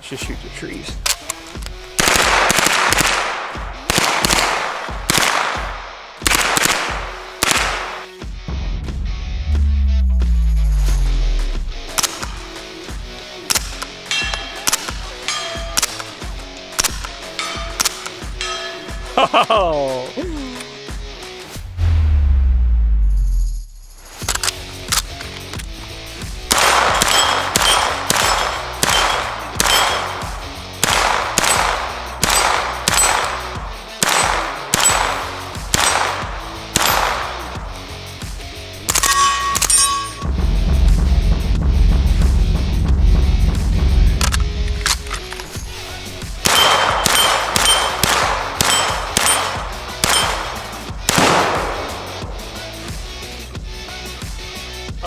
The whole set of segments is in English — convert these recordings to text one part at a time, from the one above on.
Just shoot the trees. Oh.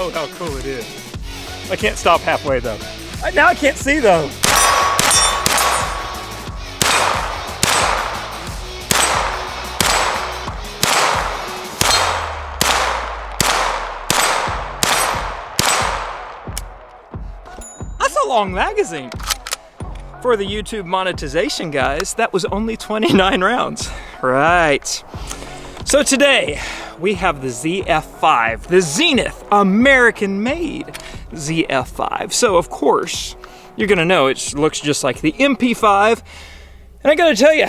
Oh, how cool it is. I can't stop halfway though. Now I can't see though. That's a long magazine. For the YouTube monetization guys, that was only 29 rounds. Right. So today, we have the ZF-5, the Zenith American-made ZF-5. So of course, you're gonna know it looks just like the MP5, and I gotta tell you,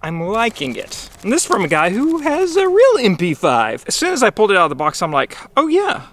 I'm liking it. And this is from a guy who has a real MP5. As soon as I pulled it out of the box, I'm like, oh yeah,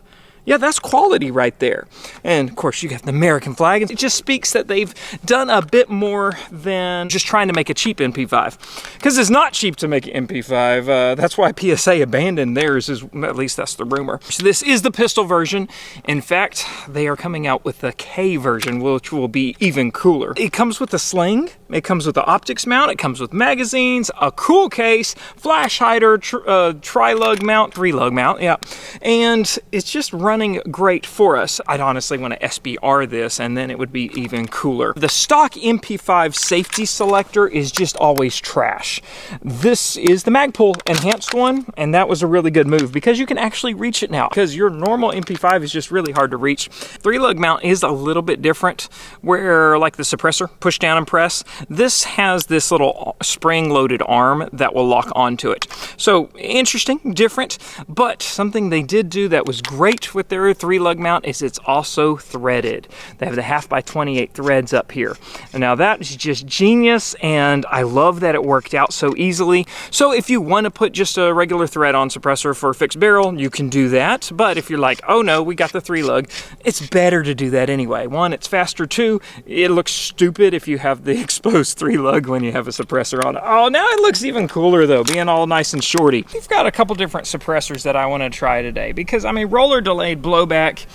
that's quality right there. And of course you got the American flag. It just speaks that they've done a bit more than just trying to make a cheap MP5. Because it's not cheap to make an MP5. That's why PSA abandoned theirs, at least that's the rumor. So this is the pistol version. In fact, they are coming out with the K version, which will be even cooler. It comes with a sling, it comes with the optics mount, it comes with magazines, a cool case, flash hider, tri-lug mount, 3-lug mount, yeah. And it's just running great for us. I'd honestly want to SBR this and then it would be even cooler. The stock MP5 safety selector is just always trash. This is the Magpul enhanced one, and that was a really good move because you can actually reach it now, because your normal MP5 is just really hard to reach. 3-lug mount is a little bit different, where like the suppressor, push down and press, this has this little spring-loaded arm that will lock onto it. So interesting, different, but something they did do that was great with their 3-lug mount is it's also threaded. They have the 1/2x28 threads up here. And now that is just genius, and I love that it worked out so easily. So if you want to put just a regular thread on suppressor for a fixed barrel, you can do that. But if you're like, oh no, we got the 3-lug, it's better to do that anyway. One, it's faster. Two, it looks stupid if you have the exposed 3-lug when you have a suppressor on it. Oh, now it looks even cooler though, being all nice and shorty. We've got a couple different suppressors that I want to try today, because I mean, roller delayed blowback,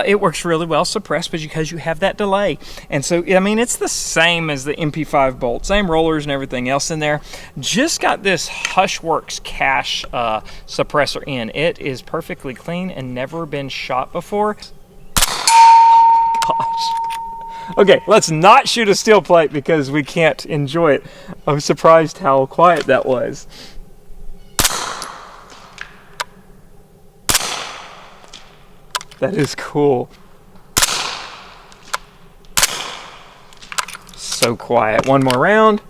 it works really well suppressed, but because you have that delay. And so, I mean, it's the same as the MP5 bolt, same rollers and everything else in there. Just got this Hushworks cache suppressor in. It is perfectly clean and never been shot before. Gosh. Okay, let's not shoot a steel plate because we can't enjoy it. I was surprised how quiet that was. That is cool. So quiet. One more round.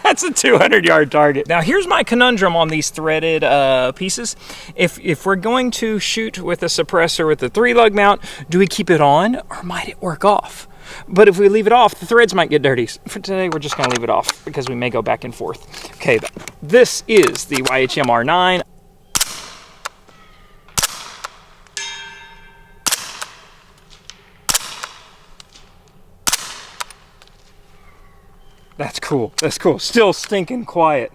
That's a 200-yard target. Now here's my conundrum on these threaded pieces. If we're going to shoot with a suppressor with the 3-lug mount, do we keep it on or might it work off? But if we leave it off, the threads might get dirty. For today, we're just gonna leave it off because we may go back and forth. Okay, this is the YHM R9. That's cool. That's cool. Still stinking quiet.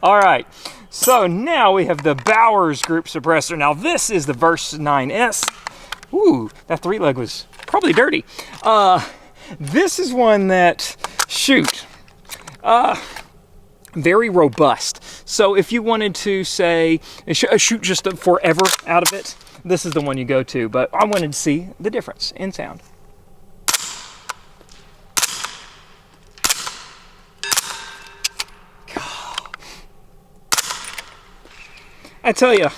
All right. So now we have the Bowers group suppressor. Now this is the Verse 9S. Ooh, that 3-lug was probably dirty. This is one that, shoot, very robust. So if you wanted to say, shoot just forever out of it, this is the one you go to. But I wanted to see the difference in sound. I tell you,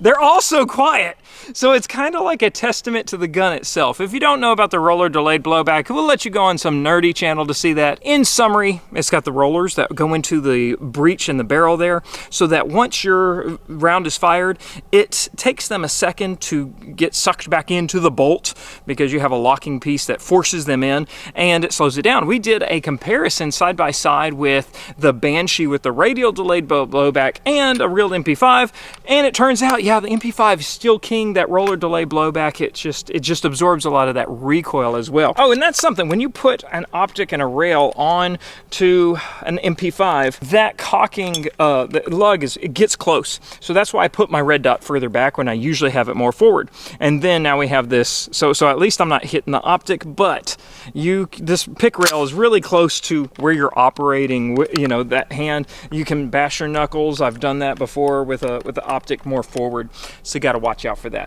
they're also quiet. So it's kind of like a testament to the gun itself. If you don't know about the roller delayed blowback, we'll let you go on some nerdy channel to see that. In summary, it's got the rollers that go into the breech in the barrel there, so that once your round is fired, it takes them a second to get sucked back into the bolt because you have a locking piece that forces them in, and it slows it down. We did a comparison side by side with the Banshee with the radial delayed blowback and a real MP5, and it turns out, yeah, the MP5 is still king. That roller delay blowback, it just absorbs a lot of that recoil as well. Oh, and that's something, when you put an optic and a rail on to an MP5, that cocking, the lug it gets close. So that's why I put my red dot further back when I usually have it more forward. And then now we have this, so at least I'm not hitting the optic, but this pick rail is really close to where you're operating, you know, that hand. You can bash your knuckles. I've done that before with the optic more forward, so you got to watch out for that.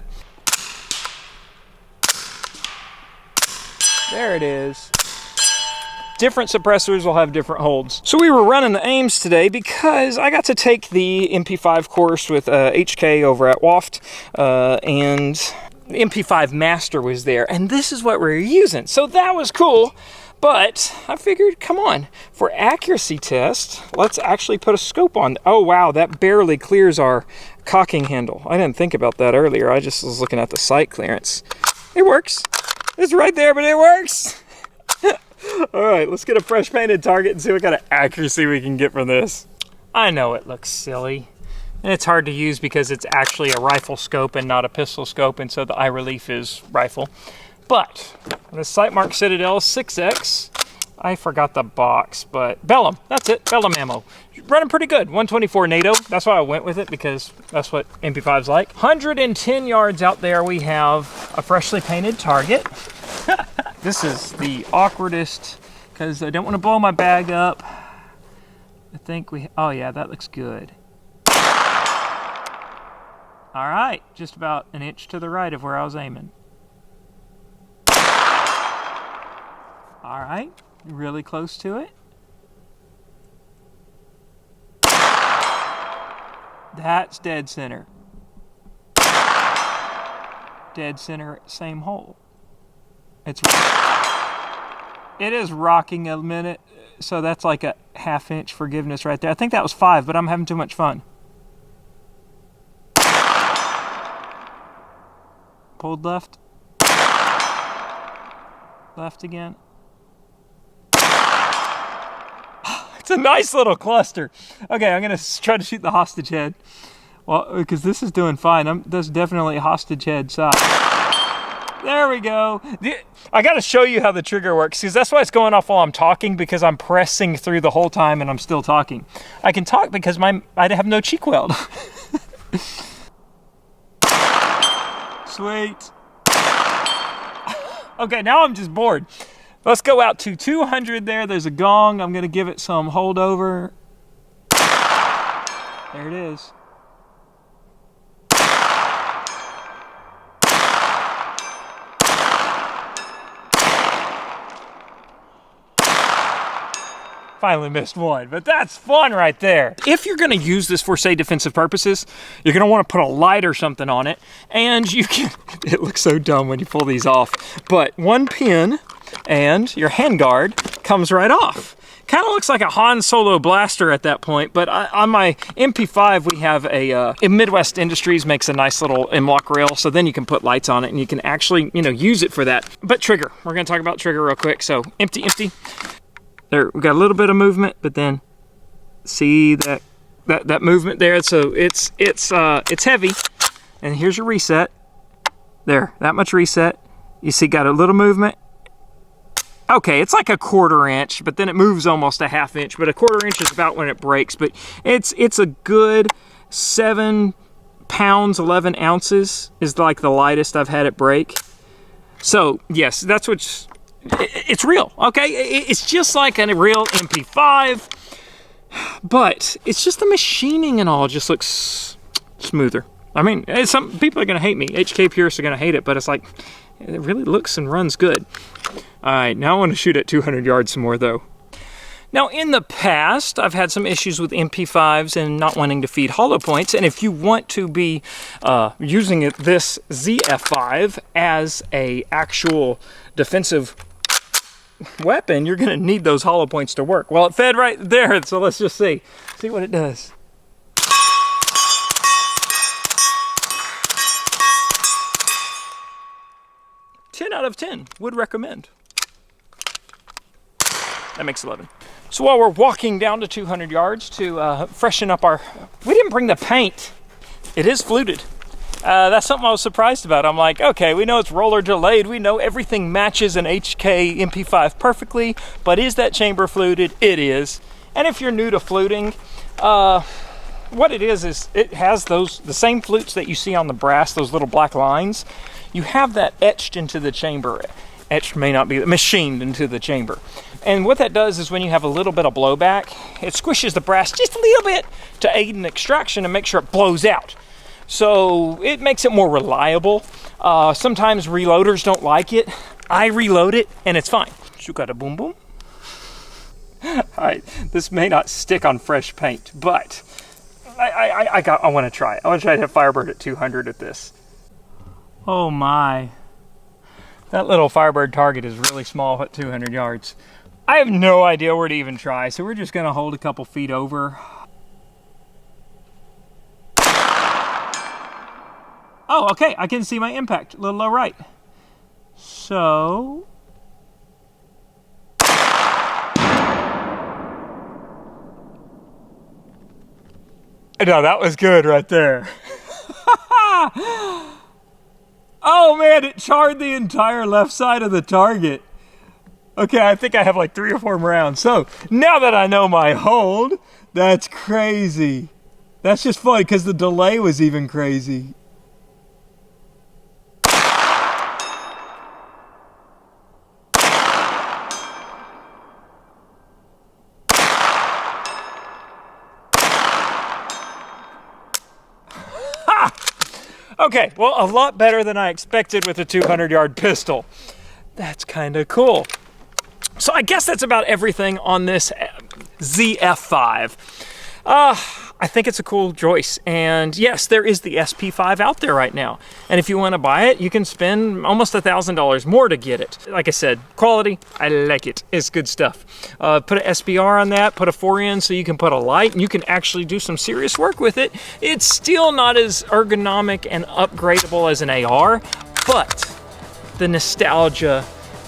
There it is. Different suppressors will have different holds. So we were running the aims today because I got to take the MP5 course with HK over at Waft, and the MP5 Master was there, and this is what we were using. So that was cool, but I figured, come on, for accuracy test, let's actually put a scope on. Oh wow, that barely clears our cocking handle. I didn't think about that earlier. I just was looking at the sight clearance. It works. It's right there, but it works. All right, let's get a fresh painted target and see what kind of accuracy we can get from this. I know it looks silly, and it's hard to use because it's actually a rifle scope and not a pistol scope, and so the eye relief is rifle. But the Sightmark Citadel 6X, I forgot the box, but Bellum, that's it, Bellum ammo. Running pretty good, 124 NATO, that's why I went with it, because that's what MP5's like. 110 yards out there, we have a freshly painted target. This is the awkwardest, because I don't want to blow my bag up. I think oh yeah, that looks good. All right, just about an inch to the right of where I was aiming. All right, really close to it. That's dead center. Dead center, same hole. It is rocking a minute, so that's like a half-inch forgiveness right there. I think that was 5, but I'm having too much fun. Pulled left. Left again. It's a nice little cluster. Okay, I'm gonna try to shoot the hostage head. Well, because this is doing fine. That's definitely hostage head side. There we go. I gotta show you how the trigger works, because that's why it's going off while I'm talking, because I'm pressing through the whole time and I'm still talking. I can talk because I have no cheek weld. Sweet. Okay, now I'm just bored. Let's go out to 200 there. There's a gong. I'm gonna give it some holdover. There it is. Finally missed one, but that's fun right there. If you're gonna use this for, say, defensive purposes, you're gonna wanna put a light or something on it, and you can, it looks so dumb when you pull these off, but one pin and your handguard comes right off. Kind of looks like a Han Solo blaster at that point, but on my MP5, we have Midwest Industries makes a nice little M-lock rail, so then you can put lights on it and you can actually, you know, use it for that. But trigger, we're gonna talk about trigger real quick. So empty. There, we got a little bit of movement, but then see that movement there. So it's heavy, and here's your reset. There, that much reset. You see, got a little movement. Okay, it's like a 1/4 inch, but then it moves almost a 1/2 inch. But a 1/4 inch is about when it breaks. But it's a good 7 pounds, 11 ounces is like the lightest I've had it break. So yes, that's what's. It's real, okay? It's just like a real MP5, but it's just the machining and all just looks smoother. I mean, some people are gonna hate me. HK purists are gonna hate it, but it's like, it really looks and runs good. All right, now I want to shoot at 200 yards some more though. Now, in the past, I've had some issues with MP5s and not wanting to feed hollow points. And if you want to be using this ZF-5 as a actual defensive weapon, you're going to need those hollow points to work. Well, it fed right there, so let's just see what it does. "10 out of 10, would recommend." That makes 11. So while we're walking down to 200 yards to freshen up we didn't bring the paint. It is fluted. That's something I was surprised about. I'm like, okay, we know it's roller delayed. We know everything matches an HK MP5 perfectly, but is that chamber fluted? It is. And if you're new to fluting, what it is it has the same flutes that you see on the brass, those little black lines. You have that etched into the chamber. Etched may not be, machined into the chamber. And what that does is when you have a little bit of blowback, it squishes the brass just a little bit to aid in extraction and make sure it blows out. So it makes it more reliable. Sometimes reloaders don't like it. I reload it and it's fine. Shuka da boom boom. All right, this may not stick on fresh paint, but I want to try it. I want to try to hit Firebird at 200 at this. Oh my. That little Firebird target is really small at 200 yards. I have no idea where to even try, so we're just going to hold a couple feet over. Oh, okay, I can see my impact, a little low right. So... No, that was good right there. Oh man, it charred the entire left side of the target. Okay, I think I have like 3 or 4 rounds. So now that I know my hold, that's crazy. That's just funny because the delay was even crazy. Okay, well, a lot better than I expected with a 200-yard pistol. That's kind of cool. So I guess that's about everything on this ZF-5. I think it's a cool choice. And yes, there is the SP5 out there right now. And if you want to buy it, you can spend almost $1,000 more to get it. Like I said, quality, I like it. It's good stuff. Put an SBR on that, put a 4N so you can put a light, and you can actually do some serious work with it. It's still not as ergonomic and upgradable as an AR, but the nostalgia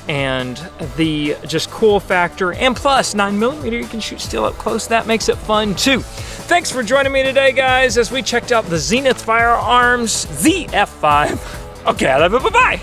and the just cool factor, and plus 9mm, you can shoot still up close. That makes it fun too. Thanks for joining me today, guys, as we checked out the Zenith Firearms ZF-5. Okay, I love it. Bye-bye.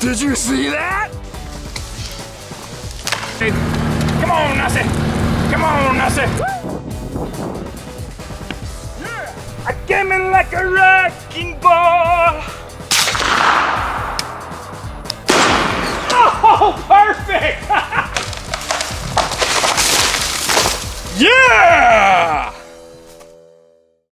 Did you see that? Hey, come on, Nussie. Come on, Nussie. Yeah. I came in like a wrecking ball. Oh, perfect. Yeah!